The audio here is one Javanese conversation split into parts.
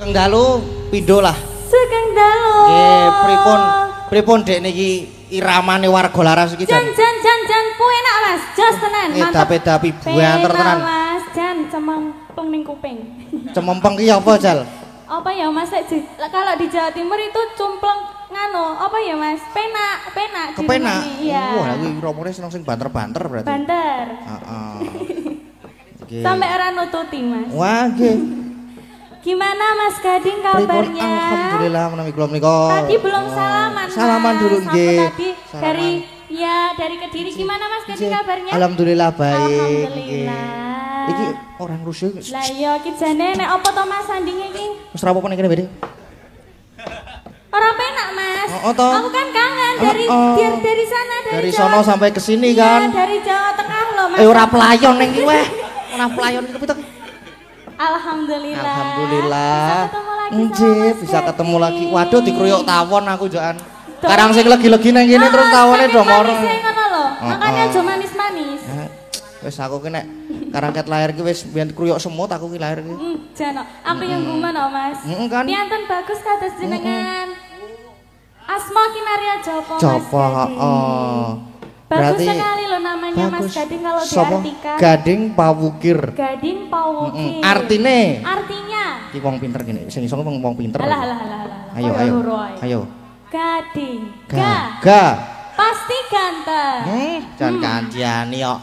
Kang Dalu pindho lah. Sugeng Dalu. Nggih, pripun dek niki iramane warga laras iki jan enak Mas, jos tenan. Edapi buanter tenan. Mas, jan cemempeng ning kuping. Cemempeng ki apa, Jal? Apa ya Mas, kalau di Jawa Timur itu cumpleng ngano, apa ya Mas? Penak. Kepenak. Iya. Wah, kuwi romone seneng sing banter-banter berarti. Banter. Heeh. Sampai ora nututi Mas. Wah, nggih. Gimana Mas Gading kabarnya? Alhamdulillah menawi kula menika. Tadi belum salaman. Salaman dulu nggih. Tadi dari Kediri gimana Mas Gading kabarnya? Alhamdulillah baik. Alhamdulillah. Iki orang rusuh. Lah iya iki jane nek apa to Mas sandinge iki? Wis rapopo nek kene Bede? Ora penak Mas. Oh, toh. Aku kan kangen dari sana dari sono sampai ke sini kan. Dari Jawa Tengah loh Mas. Ora pelayon ning iki weh. Ora pelayon iki pitok. Alhamdulillah. Alhamdulillah. Bisa ketemu lagi. Waduh dikruyuk tawon aku jokan. Karang sing legi-legi nang kene terus tawone do moro. Ngono lho. Makane aja manis-manis. Wis aku ki nek karangket lahir ki wis biyen kruyuk semut aku ki lahir ki. Jano, aku yang gumono Mas. Kan. Pianten bagus kados jenengan. Asma Kinaria Joko Mas. Joko, heeh. Bagus sekali loh namanya Mas Gading kalau diartikan. Gading Pawukir. Gading Pawukir. Artinya. Ki wong pinter gini. Sing iso wong pinter. Alah. Ayo. Gading. Ga. Pasti ganteng. Jangan kandiani kok.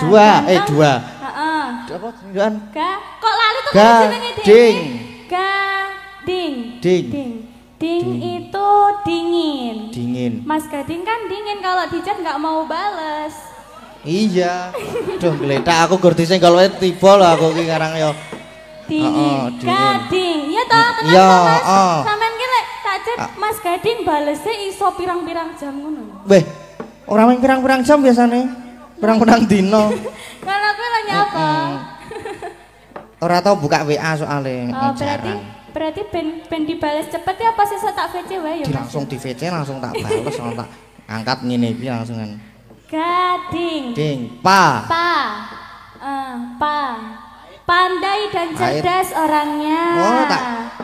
Dua. Heeh. Apa tunjukan? Kok lali tuh jenenge Gading. Ding itu dingin. Mas Gading kan dingin kalau di chat nggak mau bales. Iya. Duh geletak aku gur disenggol wae tiba lho aku ki karang yo. Dingin. Gading. Ya toh kenapa Mas? Sampean ki lek tak chat Mas Gading balesnya iso pirang-pirang jam ngono. Weh, ora main pirang-pirang jam biasane. Pirang-pirang dino. Kalau aku lho nyapa. Ora tau buka WA soalnya. Berarti ben dibales cepet ya pas iso tak VC wae ya Mas. Langsung di VC langsung tak bales langsung tak angkat ngene iki langsungan. Gading. Pa. Pandai dan cerdas orangnya. Oh,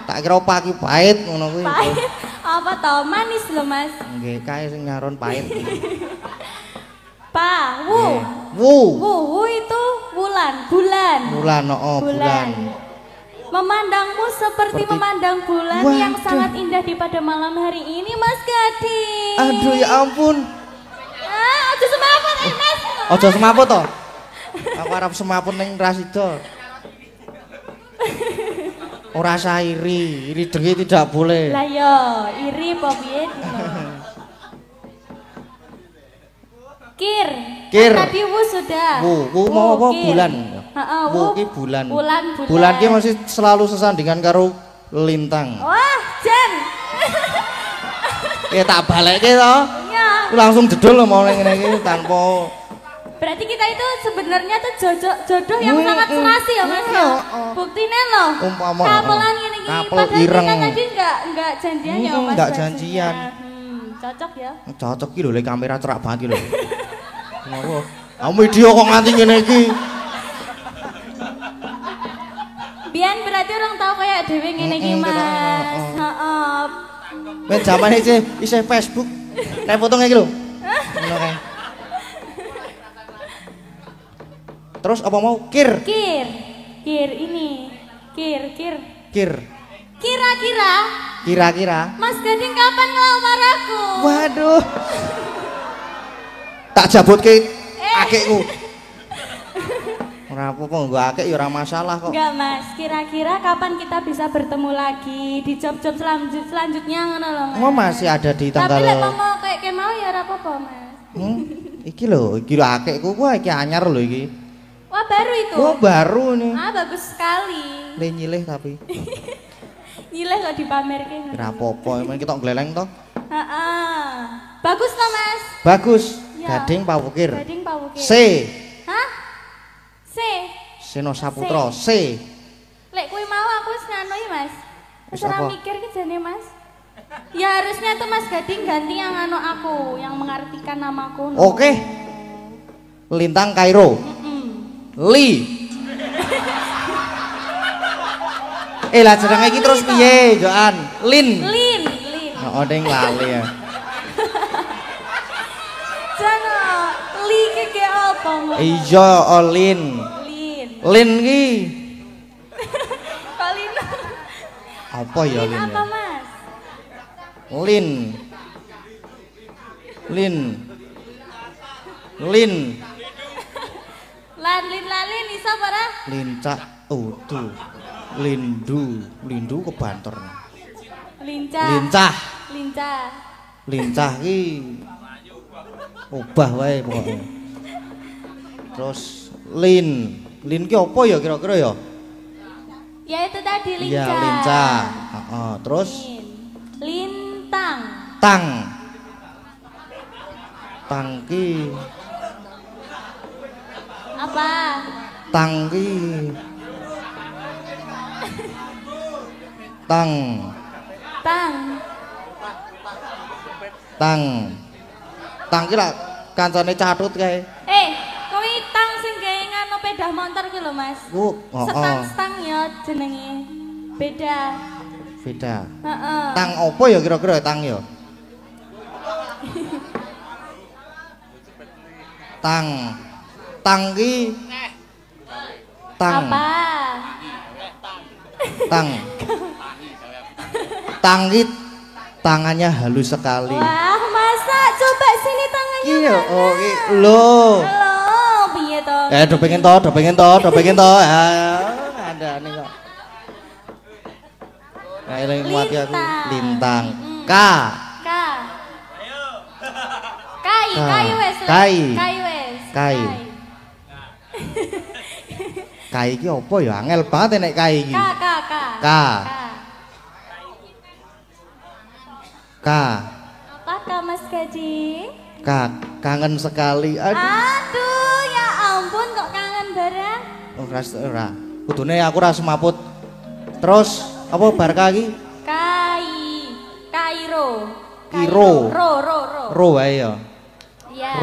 tak kira pa ki pahit ngono kuwi. Pahit. Apa to manis lho Mas. Nggih, kae sing nyaron pahit. Wu itu bulan. Bulan. Memandangmu seperti memandang bulan yang sangat indah di pada malam hari ini Mas Gading. Aduh ya ampun. Aja semaput Mas. Aja semaput to. Aku arep semaput ning Rasido. Ora sah iri dengi tidak boleh. Lah yo, iri apa piye? Kir. Tadi wu sudah. Wu mau apa bulan? Wu ki bulan. Bulan ki masih selalu sesandingan karo lintang. Wah, Jan. Ya tak balekke to. Iya. Langsung jedul mau ngene iki tanpa. Berarti kita itu sebenarnya tuh jodoh yang sangat serasi ya Mas. Buktine loh. Kapelan ngene iki. Padahal kita tadi enggak janjian ya Mas. Enggak janjian. Cocok ya. Cocok ki lho le kamera cerak banget ki lho. Ngono. Media kok nganti ngene iki. Biyen berarti orang tahu kayak dhewe ngene iki Mas. Heeh. Wis jamane isih Facebook. Nek foto ngene iki lho. Ngono kae. Terus apa mau kir ini. Kira-kira Mas Gading kapan ngelamar aku? Waduh. Tak jabutke akekku. Ora apa-apa nggo akek ya ora masalah kok. Enggak Mas, kira-kira kapan kita bisa bertemu lagi di job-job selanjutnya ngono lho Mas. Oh masih ada di tanggal. Tapi lek mau kayak mau ya ora apa-apa Mas. Iki lho akekku wah iki anyar lho iki. Wah baru itu. Oh baru nih. Bagus sekali. Le nyilih tapi. Nyilih kok dipamerke ngono. Ora apa-apa, men kita gleleng to. Heeh. Bagus to Mas? Bagus. Gading Pawukir. C. Hah? C. Seno Saputra. C. Lek kuwi mau aku wis nganu iki Mas. Wis ora mikir ki jane Mas. Ya harusnya tuh Mas Gading ganti yang anu aku, yang mengartikan namaku. Oke. Lintang Kairo. Li. Lah jenenge iki terus piye, Joan? Lin. Lin. Oh, ding lali ya. Jangan li ki apa? Iya, Lin. Lin ki. Kok Lin? Apa ya Lin? Apa, Mas? Lin. Lin iso apa ora? Lincah tuh. Lindu kebanter. Lincah ki obah wae pokoknya. Terus lin ki apa ya kira-kira ya? Ya itu tadi lincah. Iya, lincah. Terus lintang. Tangki. Apa? Tangki. Tang ki lak kancane catut kae. Kuwi tang sing gawe ngano pedah motor ki lho, Mas. Stang ya jenenge. Beda. Heeh. Tang opo ya kira-kira tang ya? Tang ki Apa? Tang ki tangannya halus sekali. Wah, masa coba sini tangannya. Iya, lho. Halo, piye to? Do pengen to. Ada nih kok. Nah, eling mati aku. Lintang. Kai. Kai iki apa ya? Angel banget nek kai iki. Apakah Mas Gading? Kangen sekali. Aduh, ya ampun kok kangen bareng. Oh, ora. Kudune aku ora semaput. Terus apa barka iki? Kairo. Ro wae ya. Iya.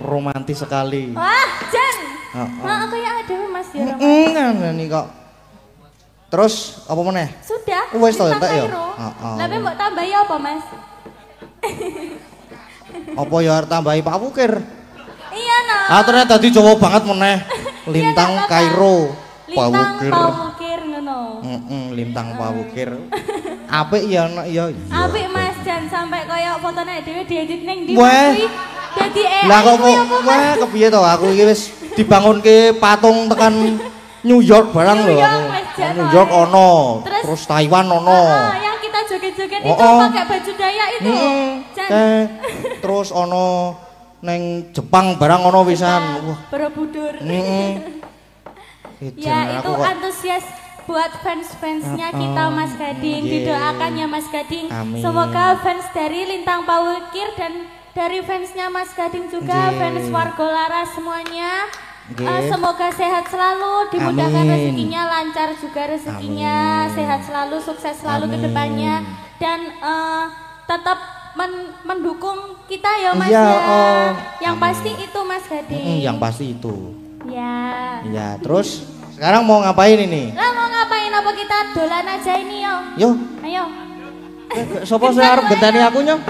Romantis sekali. Wah, Jan. Aku ya ada Mas ya. Ngene kok. Terus apa meneh? Sudah. Wis to entek ya. Lah mbok tambahi apa, Mas? Apa ya tambahi Pak Wukir? Iya, nah. Ternyata dadi Jawa banget meneh. Lintang Kairo. Pak Wukir ngono. Lintang Pak Wukir. Apik ya anak ya. Apik Mas Jan sampai kaya fotone dhewe diedit ning ndi dadi lah kok wah kepiye to aku iki wis dibangunke patung tekan New York barang lho aku. New York ono, terus Taiwan ono. Yang kita joget-joget itu pakai baju Dayak itu. Terus ono neng Jepang barang ono pisan. Wah, Borobudur. Ya itu antusias buat fans-fansnya kita Mas Gading. Didoakan ya Mas Gading. Semoga fans dari Lintang Pawukir dan dari fansnya Mas Gading juga, fans warga Laras semuanya. Semoga sehat selalu, dimudahkan rezekinya, lancar juga rezekinya, sehat selalu, sukses selalu ke depannya, dan tetap mendukung kita ya Mas Yang pasti itu Mas Gading. Yang pasti itu. Ya. Terus sekarang mau ngapain ini? Lah mau ngapain, apa kita dolan aja ini yo? Ayo. Sopo sing arep genteni aku nyong?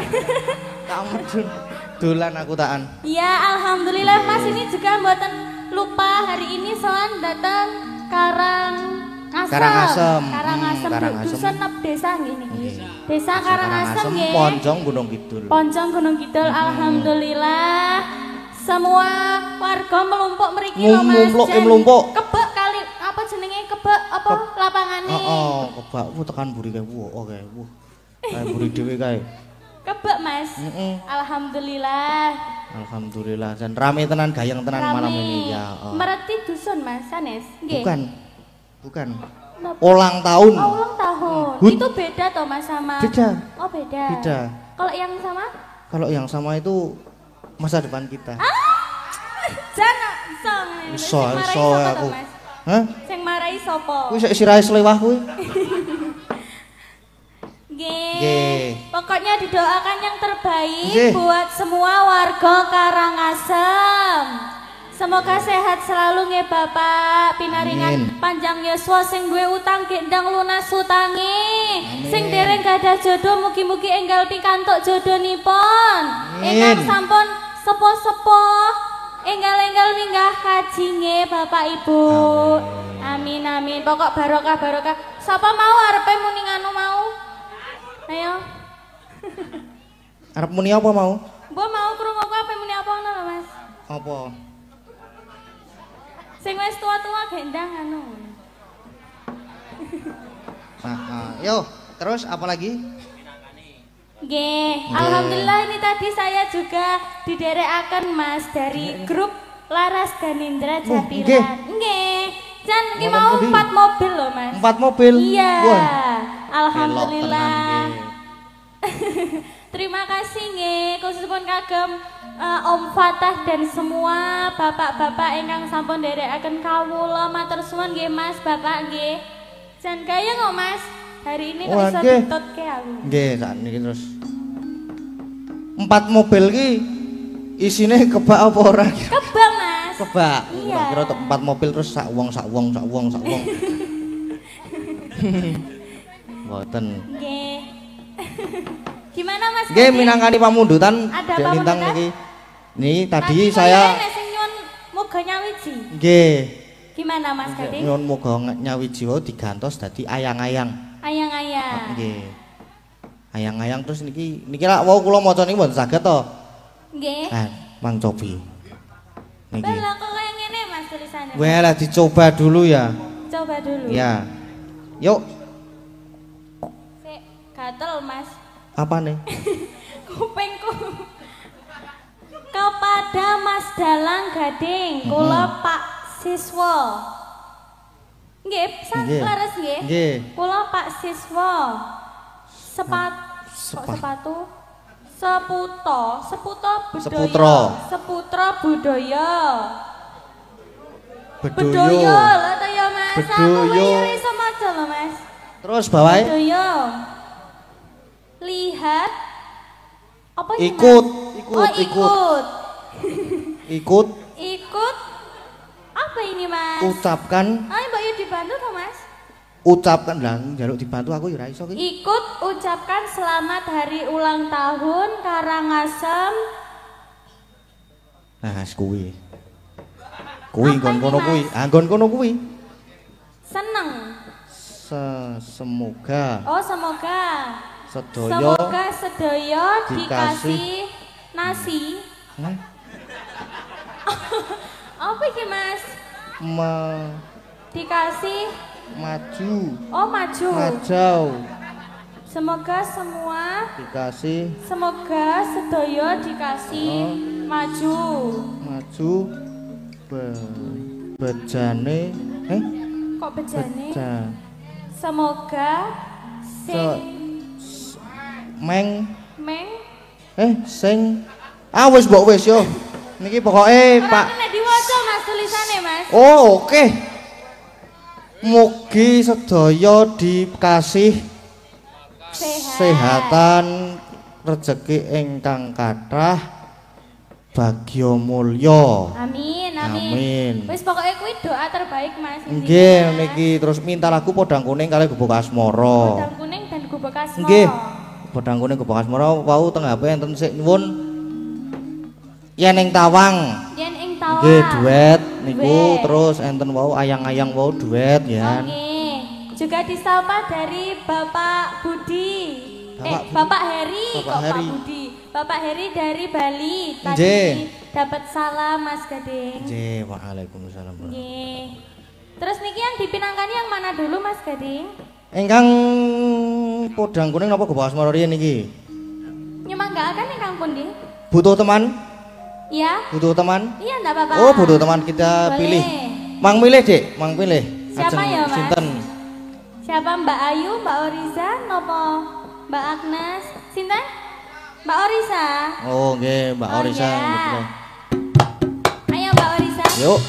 Dolan aku taan. Ya alhamdulillah Mas, ini juga mboten lupa hari ini soan datang Karangasem. Dusun nep desa nggih. Desa Karangasem nggih. Ponjong Gunung Kidul. Alhamdulillah semua warga melumpuk mriki lho Mas. Melumpuk. Kebek kali apa jenenge kebek apa lapangane? Kebak tekan buri kae. Oke. Kae buri dhewe kae. Kebek Mas. Alhamdulillah. Dan rame tenan, gayeng tenan malam ini ya. Mereti dusun Mas Sanes? Nggih. Bukan. Ulang tahun. Ulang tahun. Itu beda toh Mas sama? Beda. Oh beda. Kalau yang sama? Kalau yang sama itu masa depan kita. Jangan so aku. Hah? Sing marahi sapa? Kuwi sik sirahe slewah kuwi. Pokoknya didoakan yang terbaik buat semua warga Karangasem. Semoga sehat selalu nggih Bapak, pinaringan panjang yuswa sing duwe utang gendang lunas utange. Sing dereng gadah jodoh mugi-mugi enggal pikantuk jodhonipun. Ingkang sampun sepuh-sepuh enggal-enggal minggah kaji nggih Bapak Ibu. Amin amin. Pokok barokah. Sapa mau arepe muni nganu mau? Ayo. Arep muni apa mau? Mbok mau krungu apa muni apa ngono lho Mas? Apa? Sing wis tua-tua gendang anu. Yo, terus apa lagi? Nggih, alhamdulillah ini tadi saya juga diderekaken Mas dari grup Laras Ganindra Japiran. Nggih. Jan iki mau 4 mobil loh Mas. 4 mobil? Iya. Wah. Alhamdulillah. Terima kasih nggih, khususipun kagem Om Fatah dan semua bapak-bapak ingkang sampun nderekaken kawula matur suwun nggih Mas, Bapak nggih. Jan kaya kok Mas, hari ini kok iso ditutke aku. Nggih, sakniki terus. 4 mobil ki isine kebak apa ora? Kebak Mas. Kebak. Iya. Kira 4 mobil terus sak wong. Mboten. Nggih. Gimana Mas? Nggih minangkani pamundutan Dek Lintang niki. Nih tadi saya sing nyuwun muga nyawiji. Nggih. Gimana Mas Gading? Nyuwun muga nyawiji wae digantos dadi ayang-ayang. Ayang-ayang. Nggih. Ayang-ayang terus niki lak wau kula maca niki mboten saged to. Nggih. Mang Cobi. Niki. Lah kok kaya ngene Mas tulisannya. Wah, lah dicoba dulu ya. Coba dulu. Ya. Yuk. Sik gatel Mas. Apa nih? Kupingku. Kepada Mas Dalang Gading, kula Pak Siswa. Nggih, laras nggih. Nggih. Kula Pak Siswa. Sepatu. Seputra budaya. Bedaya lho ta ya Mas. Aku iso maca lho Mas. Terus bawahe. Bedaya. Lihat apa ini ikut. Ikut apa ini Mas? Ucapkan. Mbak Yu dibantu toh Mas? Ucapkan lah, njaluk dibantu aku ya ora iso ki. Ikut ucapkan selamat hari ulang tahun Karangasem. Nah, kuwi. Nggon kono kuwi. Nggon kono kuwi. Seneng. Semoga. Oh, semoga. Semoga sedaya dikasih nasi. Apa iki Mas? Dikasih maju. Oh, maju. Majau. Semoga semua dikasih. Semoga sedaya dikasih maju. Maju. Bejane. Kok bejane? Semoga sing wis mbok wis yo. Niki pokoke Pak. Ora kena diwaca Mas tulisane Mas. Oh, oke. Mugi sedaya dikasih sehatan, rezeki ingkang kathah, bagya mulya. Amin. Wis pokoke kuwi doa terbaik Mas. Nggih, niki terus minta lagu Podang Kuning kali Gubuk Asmara. Podang Kuning dan Gubuk Asmara. Nggih. Podang Kuning Gubuk Asmara wau teng HP enten sik nyuwun yen ing Tawang. Nggih, duet niku terus enten wau ayang-ayang wau duet ya. Nggih. Juga disapa dari Bapak Budi. Bapak Heri, Pak Budi. Bapak Heri dari Bali. Tadi dapat salam Mas Gading. Nggih, waalaikumsalam. Nggih. Terus niki yang dipinangkani yang mana dulu Mas Gading? Ingkang Podang Kuning napa Gubuk Asmara riyen niki? Nyemanggakan ingkang pundi? Butuh teman? Iya. Butuh teman? Iya, enggak apa-apa. Oh, butuh teman kita pilih. Mang milih, Dek, Mang pilih. Siapa ya, Mas? Sinten? Siapa Mbak Ayu, Mbak Oriza, nopo Mbak Agnes? Sinten? Mbak Orisa. Oh, nggih, Mbak Orisa. Ya. Ayo Mbak Orisa. Yuk.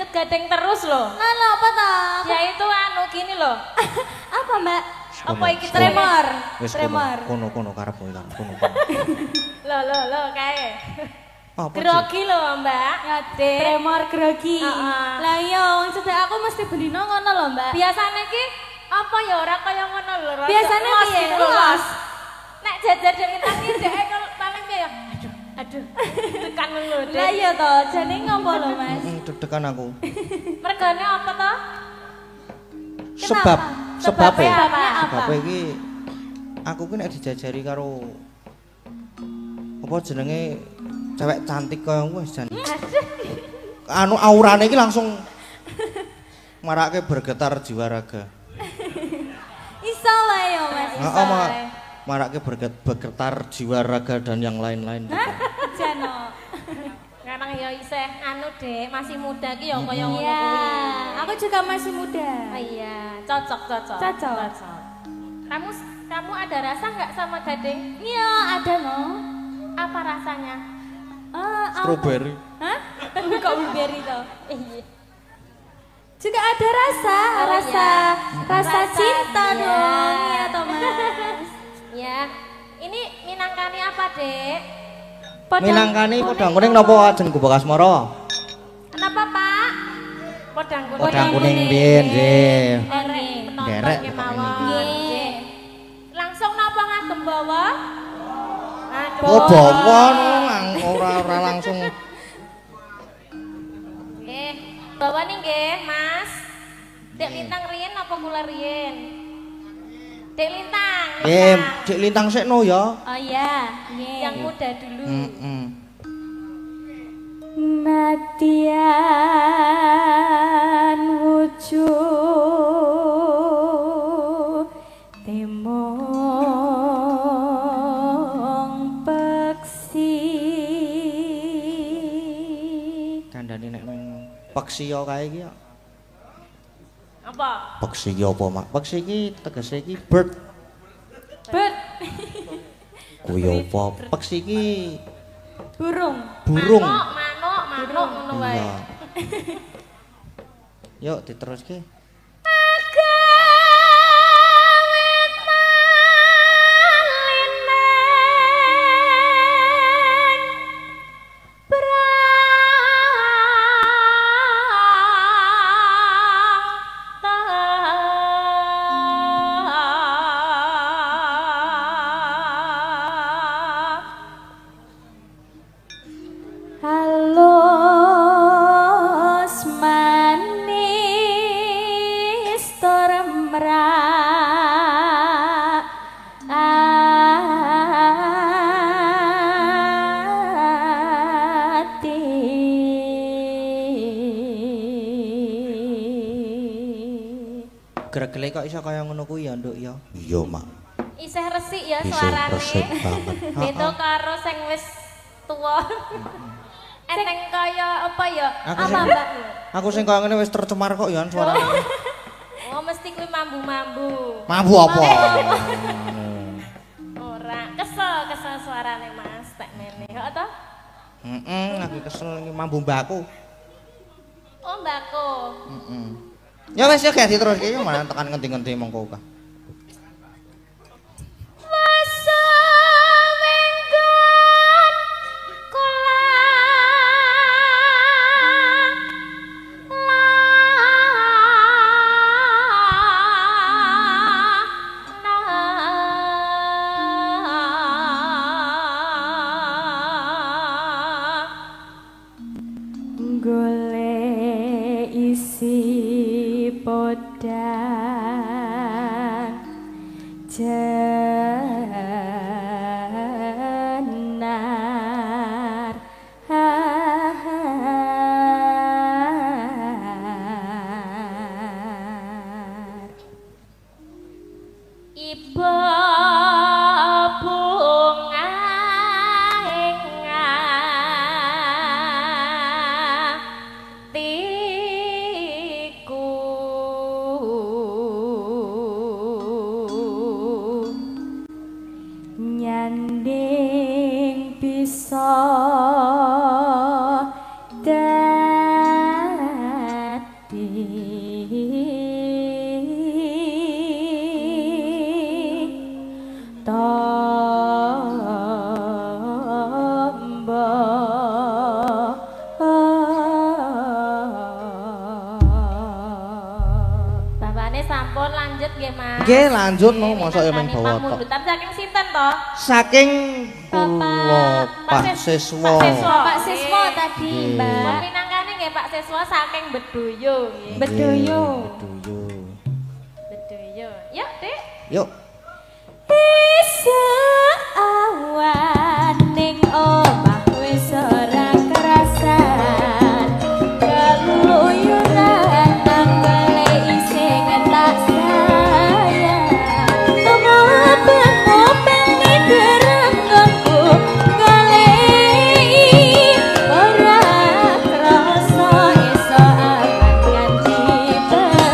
deket gading terus loh. Anu apa toh? Ya itu anu gini loh. Apa mbak? Apa iki tremor? Tremor. Kono karep kono. Lo kae. Grogi lho mbak. Ya dek. Tremor grogi. Lah iya wong cedek aku mesti bendino ngono lho mbak. Biasane ki apa ya ora kaya ngono lho. Biasane piye? Los. Nek jajar dek tangi dek paling piye ya? Aduh. Tekan lho dek. Lah iya to, jane ngopo lho Mas? Deg-degan aku. Mergane apa to? Sebab iki aku ki nek dijajari karo apa jenenge cewek cantik kaya wis jan. Anu aurane iki langsung marake bergetar jiwa raga. Iso wae ya Mas. Heeh, marake bergetar jiwa raga dan yang lain-lain. Jano. Karena ya isih anu Dek, masih muda ki ya kaya ngono kuwi. Aku juga masih muda. Oh iya, cocok. Kamu ada rasa nggak sama gading? Iya, ada no. Apa rasanya? Strawberry. Hah? Kok blueberry toh? Iya. Juga ada rasa cinta dong, ya Thomas. Ya, ini minangkani apa Dek? Minangkani podang kuning napa ajeng Gubuk Asmara? Kenapa Pak? Podang kuning biyen nggih. Derek nggih. Langsung napa ngagem bawa? Oh bawa ora langsung. Nggih, bawa nih nggih Mas. Dek Lintang riyen apa kula riyen? Dek Lintang. Dek Lintang sekno ya. Oh iya, yang muda dulu. Nadian wujud temong peksi. Kandhane nek nang peksi ya kae iki ya. Apa? Peksi ki apa mak? Peksi ki tegese iki bird. Bird. Kuwi apa? Peksi ki burung. Manuk ngono wae. Yuk diteruske. Gregele kok iso kaya ngono kuwi ya, Nduk ya. Iya, Mak. Isih resik ya suarane. Resik banget. Beda karo sing wis tuwa. Enteng kaya apa ya? Apa, Mbak? Aku sing kaya ngene wis tercemar kok ya suarane. Oh, mesti kuwi mambu-mambu. Mambu apa? Ora, kesel suarane Mas, tek mene. Kok to? Aku kesel iki mambu mbakku. Oh, mbakku. Ya wis ya ganti terus iki malah tekan ngendi-ngendi mongko ka. Mas. Nggih, lanjut no, mosok ya mung bawa tok. Pamundutan saking sinten to? Saking kula Pak Siswa. Pak Siswa tadi, Mbak. Pinangkane nggih Pak Siswa saking Bedoyo nggih. Bedoyo. Yuk, Dik. Yuk. Bisa awan ning omah wis ora kerasan. Keluyuran nang beli sing tak sayang. Ngopeng ning derengku goleki ora krasa iso aman nganti bengi.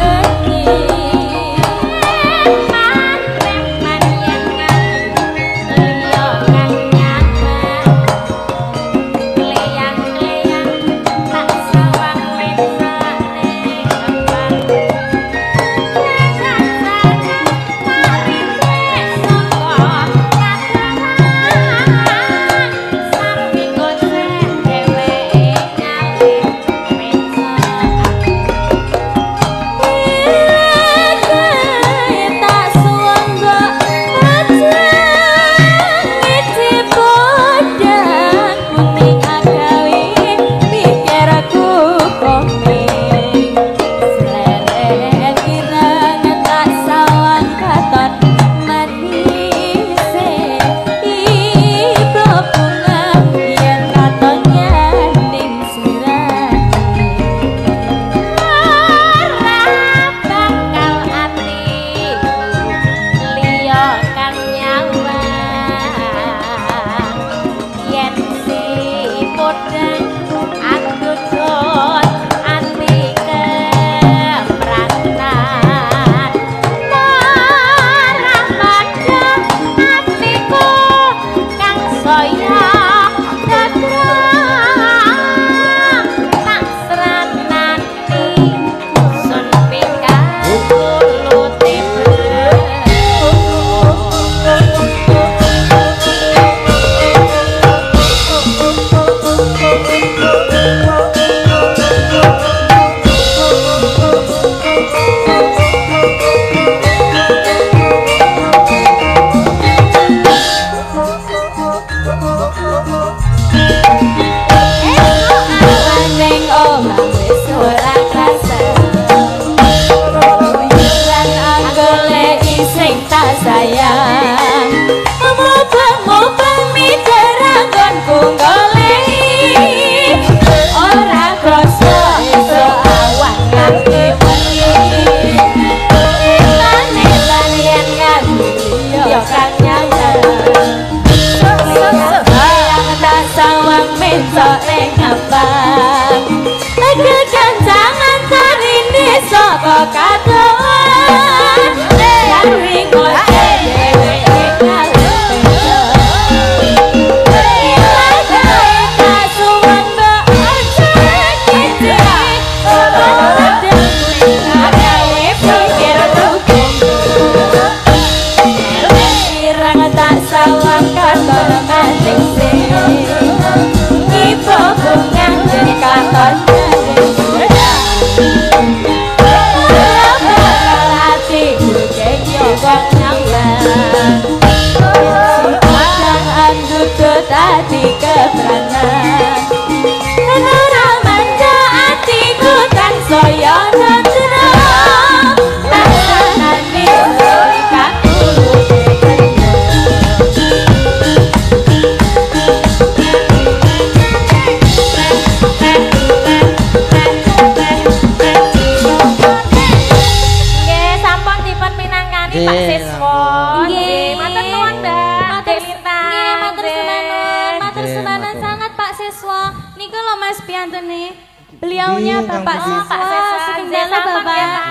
Beliaunya Bapak Siswa, sekenjana Bapak.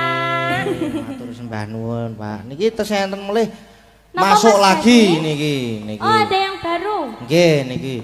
Matur sembah nuwun, Pak. Niki tesenten melih masuk lagi niki. Oh, ada yang baru. Nggih, niki.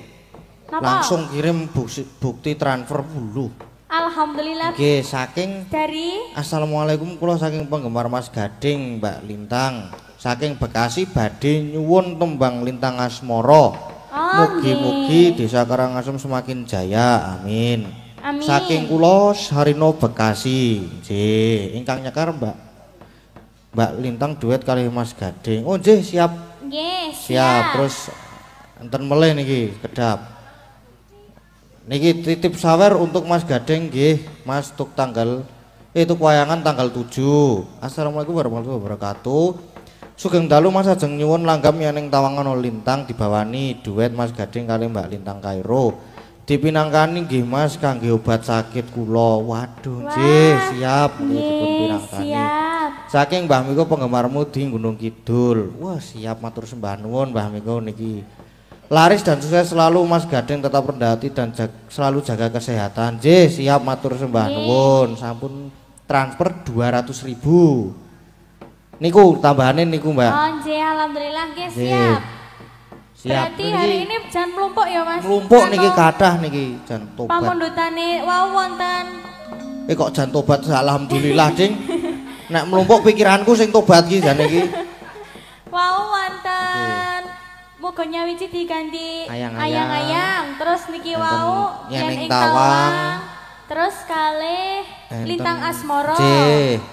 Langsung kirim bukti transfer bulu. Alhamdulillah. Nggih, saking dari Assalamualaikum, kula saking penggemar Mas Gading, Mbak Lintang. Saking Bekasi badhe nyuwun tembang Lintang Asmara. Mugi-mugi Desa Karangasem semakin jaya. Amin. Saking kula Sarino Bekasi. Nggih, ingkang nyekar Mbak Mbak Lintang duet kali Mas Gading. Oh nggih, siap. Nggih, siap. Terus enten melih niki, kedap. Niki titip sawer untuk Mas Gading nggih, Mas tuk tanggal itu wayangan tanggal 7. Assalamualaikum warahmatullahi wabarakatuh. Sugeng dalu Mas ajeng nyuwun langgam yen Tawangan Lintang dibawani duet Mas Gading kali Mbak Lintang Kairo. Dipinangkani nggih Mas kangge obat sakit kula. Waduh, nggih, siap dipun pinangkani. Siap. Saking Mbah Miko penggemarmu di Gunung Kidul. Wah, siap matur sembah nuwun Mbah Miko niki. Laris dan sukses selalu Mas Gading, tetap rendah hati dan selalu jaga kesehatan. Nggih, siap matur sembah nuwun. Sampun transfer 200.000. Niku tambahane niku, Mbak. Oh, nggih, alhamdulillah nggih, siap. Siap. Berarti hari ini jan mlumpuk ya Mas? Mlumpuk niki kathah niki jan tobat. Pamundhutane wau wonten. Kok jan tobat alhamdulillah, Ding. Nek mlumpuk pikiranku sing tobat ki jan iki. Wau wonten. Muga nyawiji diganti ayang-ayang. Terus niki wau yen ing Tawang. Terus kalih Lintang Asmara. Nggih.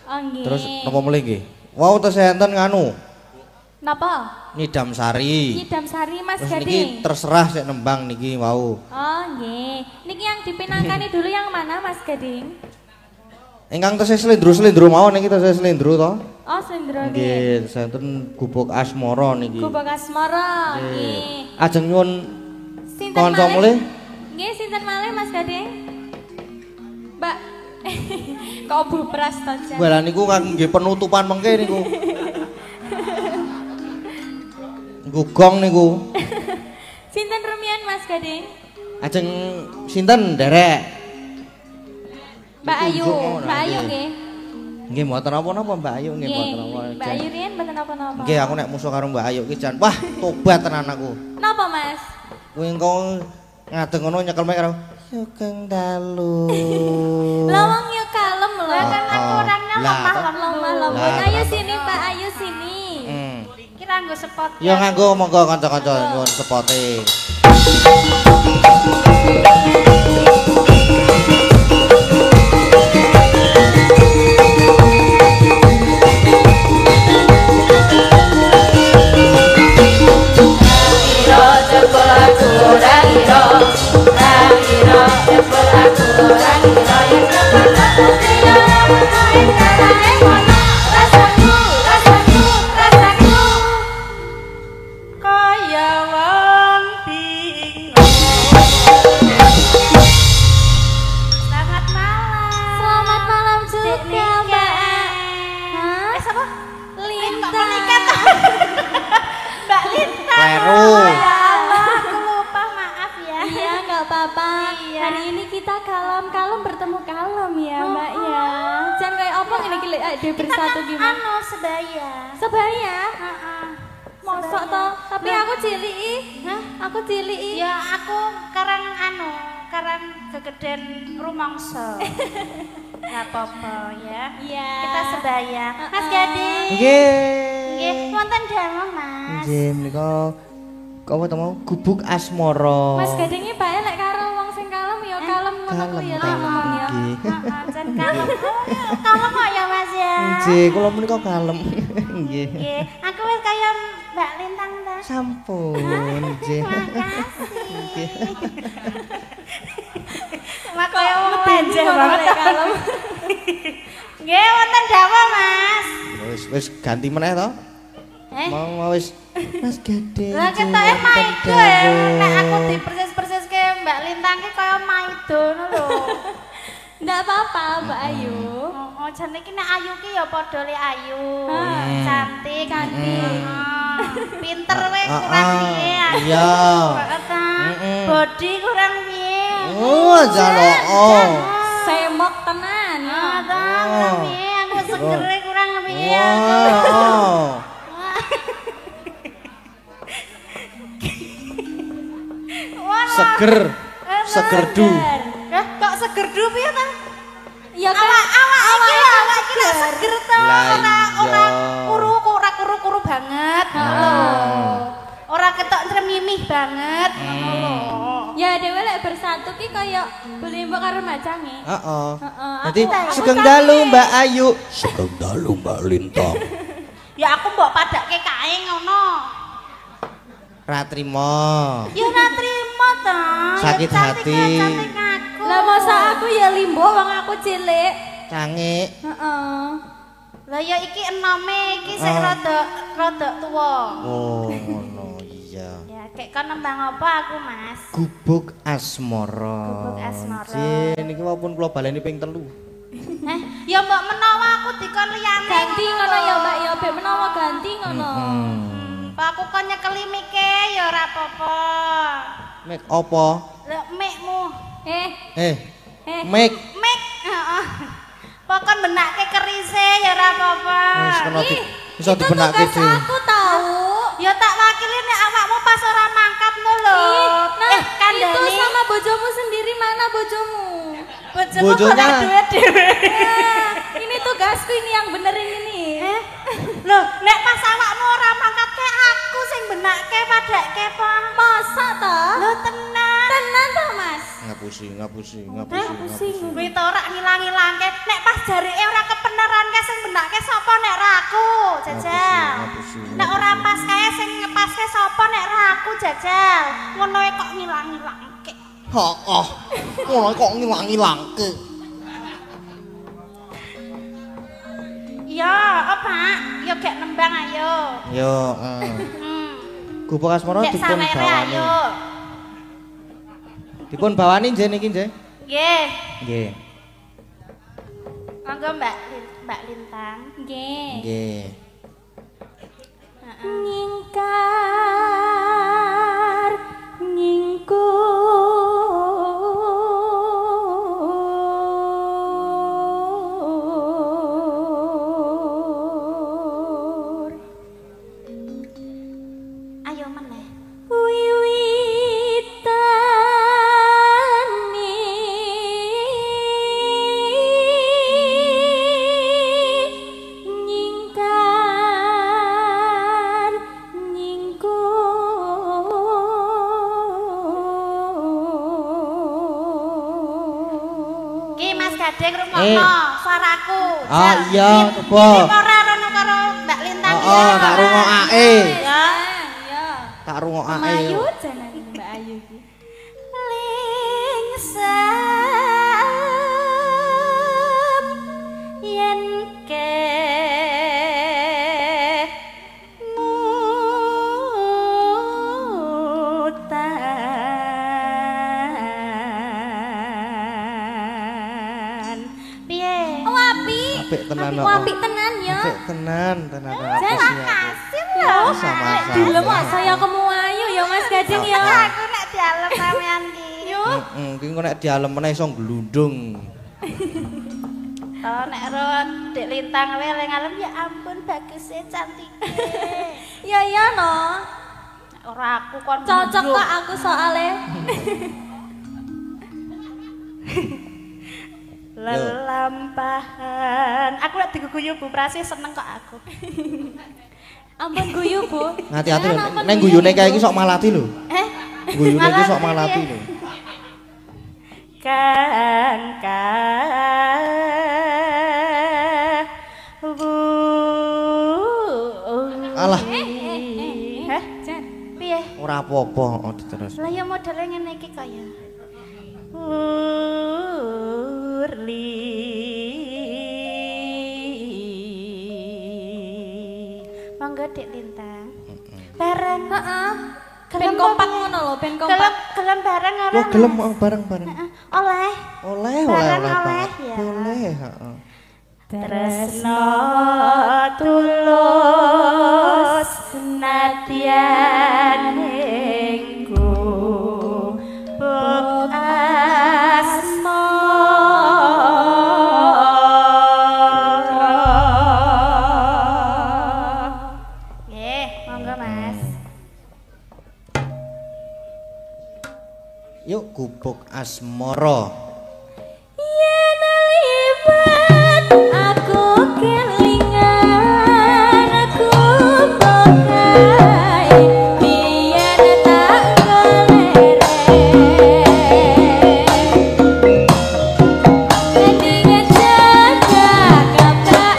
Oh nggih. Terus napa melih nggih? Wau tesih enten nganu. Napa? Nyidam Sari. Nyidam Sari Mas Gading. Gading. Niki terserah sik nembang niki wau. Oh nggih. Niki yang dipinangkani dulu yang mana Mas Gading? Ingkang tesih slendro-slendro mawon niki tesih slendro to. Oh slendro nggih. Nggih, senten Gubuk Asmara niki. Gubuk Asmara nggih. Ajeng nyuwun Sinten kanca mulih? Nggih, sinten malih Mas Gading? Mbak. Kok bupras to jan. Lah niku kangge penutupan mengke niku. Gugong niku. Sinten rumiyin Mas Gading? Ajeng sinten nderek? Mbak Ayu, Mbak Ayu nggih. Nggih mboten napa-napa Mbak Ayu nggih mboten napa. Mbak Ayu riyen mboten napa-napa. Nggih aku nek musuh karo Mbak Ayu ki jan wah tobat tenan aku. Napa Mas? Kuwi engko ngadeng ngono nyekel mek karo Sugeng dalu. Lah wong yo kalem lho. Kan aku orangnya lemah. Ayo sini Pak, ayo sini. Kira nggo spot. Ya nganggo monggo kanca-kanca nyuwun spote. Hari ini kita kalem-kalem bertemu kalem ya Mbak ya. Jangan kayak apa ini kita bersatu gimana? Sebaya. Sebaya? Mosok toh, tapi aku cilik. Hah? Aku cilik. Ya aku karang karang gegeden rumangsa. Enggak apa-apa ya. Iya. Kita sebaya. Mas Gading. Nggih. Wonten damel Mas. Nggih menika apa to mau Gubuk Asmara. Mas Gading iki bae lek karo wong sing kalem ya kalem ngono kuwi ya ngomong ya. Jan kalem. Kalem kok ya Mas ya. Nggih, kula menika kalem. Nggih. Nggih, aku wis kaya Mbak Lintang ta. Sampun, nggih. Makasih. Makaya wong benjeh banget kalem. Nggih, wonten dawuh Mas. Wis ganti meneh to? Mau wis Mas Gading. Lah ketoke maido ya. Nek aku dipersis-persiske Mbak Lintang ki kaya maido ngono lho. Ndak apa-apa Mbak Ayu. Oh, jan iki nek Ayu ki ya padha le Ayu. Cantik. Pinter we kurang piye. Iya. Body kurang piye. Oh, jalok. Semok tenan ya. Kurang piye aku segere kurang piye. Segerdu. Hah, kok segerdu piye ta? Ya kan awak iki seger to. Ora kuru-kuru banget. Ora ketok tremimih banget. Ya dhewe lek bersatu ki kaya belimbok karo macange. Heeh. Dadi sugeng dalu Mbak Ayu. Sugeng dalu Mbak Lintang. Ya aku mbok padake kae ngono. Ra trimo. Ya ra trimo to. Sakit hati. Lah masa aku ya limbo wong aku cilik. Cangik. Heeh. Lah ya iki enome iki sik rada tuwa. Oh, ngono iya. Ya kek kon nembang apa aku, Mas? Gubuk asmara. Gubuk asmara. Jin niki wapun kula baleni ping 3. Ya mbok menawa aku dikon liyane. Ganti ngono ya, Mbak ya, bek menawa ganti ngono. Pak aku kon nyekeli mike ya ora apa-apa. Mik apa? Lek mikmu. Mik. Mik, heeh. Pokon benakke kerise ya ora apa-apa. Wis kena iso dibenakke dhewe. Aku tahu. Ya tak wakili nek awakmu pas ora mangkat no lho. Kandani. Itu sama bojomu sendiri, mana bojomu? Bojonya duit dhewe. Ini tugasku ini yang benerin ini. Loh, nek pas awakmu ora mangkat ke aku sing benakke padake apa? Masa ta? Lho tenan. Tenan ta, Mas? Ngapusi. Kuwi to ora ngilang-ilangke. Nek pas jareke ora kepeneran ke sing benakke sapa nek ra aku, Jajal. Nek ora pas kae sing ngepaske sapa nek ra aku, Jajal. Ngono kok ngilang-ilangke. Heeh. Ngono kok ngilang-ilangke. Ya, apa? Ya gek nembang ayo. Yo, Gubuk asmara dipun bawani. Dipun bawani nggih niki nggih. Nggih. Nggih. Monggo Mbak Lintang. Nggih. Nggih. Ngingkar ngingkur. Ayo meneh. Gading rungokno suaraku. Ah iya, coba. Ora rono karo Mbak Lintang iki. Oh, tak rungokake. Ya. Iya. Tak rungokake. Ayu janan Mbak Ayu iki. Lingsep yen ke apik tenan kok. Apik tenan ya. Apik tenan. Makasih lho. Sama-sama. Dulu Mas saya kemu ayu ya Mas Gading ya. Aku nek dialem sampean iki. Yo. Ki engko nek dialem meneh iso glundung. Oh nek ro Dik Lintang eling-eling ya ampun baguse cantike. Ya ya no. Ora aku kon cocok kok aku soalnya. Lelampahan. Aku lek diguyu Bu Prasi seneng kok aku. Ampun guyu, Bu. Hati-hati lho. Nek guyune kae iki sok malati lho. Guyune iki sok malati lho. Kan Alah. Jan, piye? Ora apa-apa, terus. Lah ya modele ngene iki kaya. Urli monggo Dik Lintang. Bareng, heeh. Ben kompak ngono lho, ben kompak. Gelem bareng ora? Oh, gelem bareng-bareng. Oleh. Oleh. Ya. Boleh, heeh. Tresno tulus nadyan engko bok asmara. Nggih, monggo Mas. Yuk gubuk asmara. Yen libat aku kelingan aku pokai biyen tak golereng endinge jaga kaprak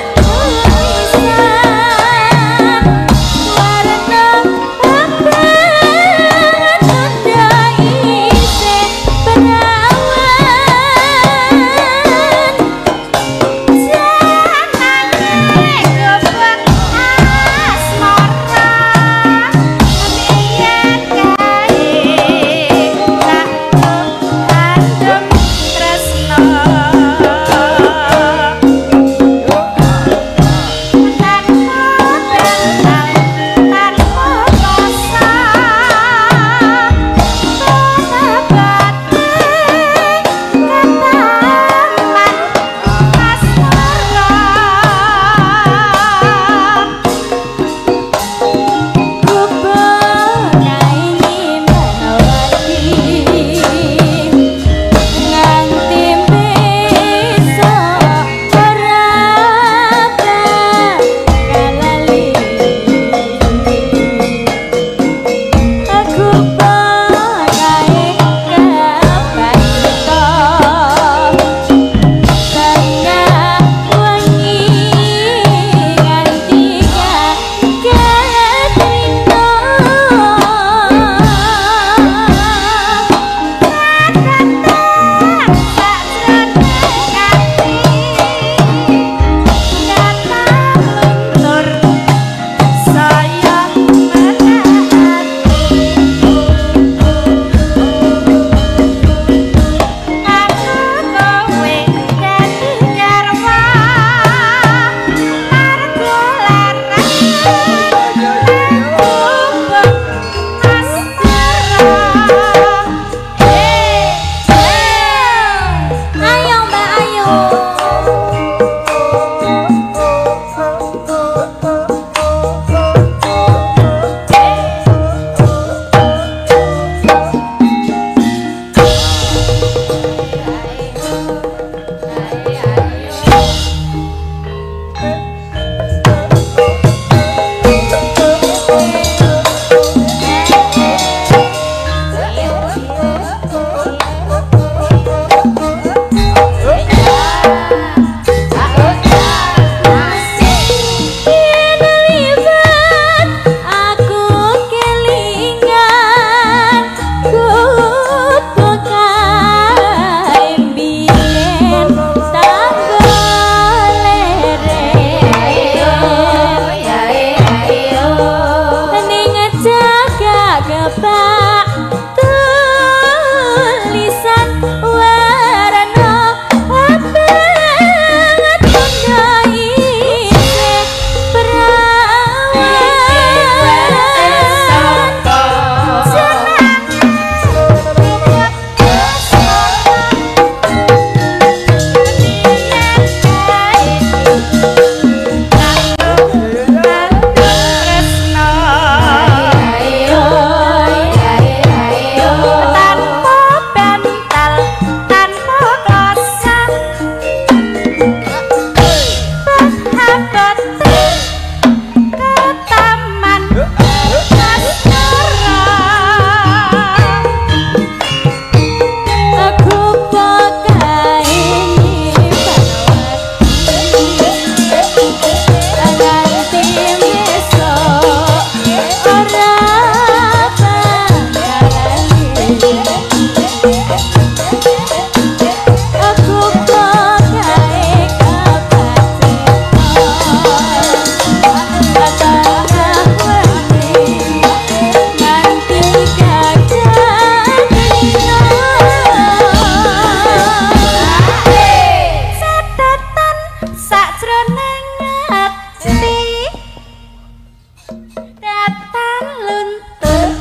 Datan luntur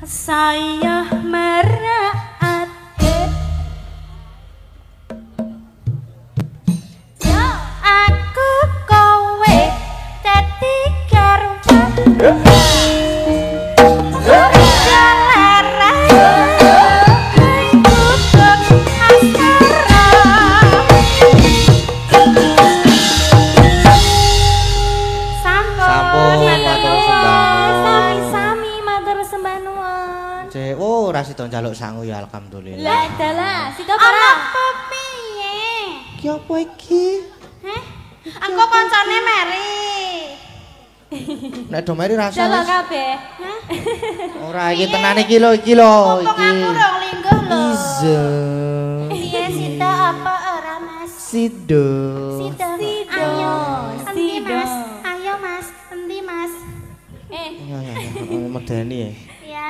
saya meraat yo aku kowe dadi garwan ora sida njaluk sangu ya alhamdulillah. Lah dalah, sida ora apa piye? Ki apa iki? Heh? Aku kancane Mary. Nek do Mary rasa wis. Kabeh. Hah? Ora iki tenan iki lho iki lho iki. Aku rong lingguh lho. Iza. Piye sida apa ora Mas? Sido. Sida. Ayo, endi Mas? Ayo Mas, endi Mas? Ya, medeni ya. Ya.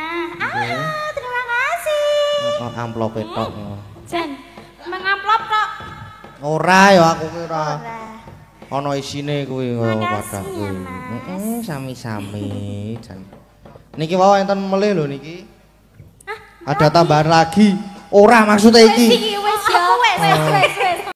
Terima kasih. Amplop tok. Jan, mengamplop tok. Ora ya aku ki ora. Ana isine kuwi padha kuwi. Heeh, sami-sami, Jan. Niki wae enten melih lho niki. Ada tambahan lagi. Ora maksudnya iki. Wis ya. Wis.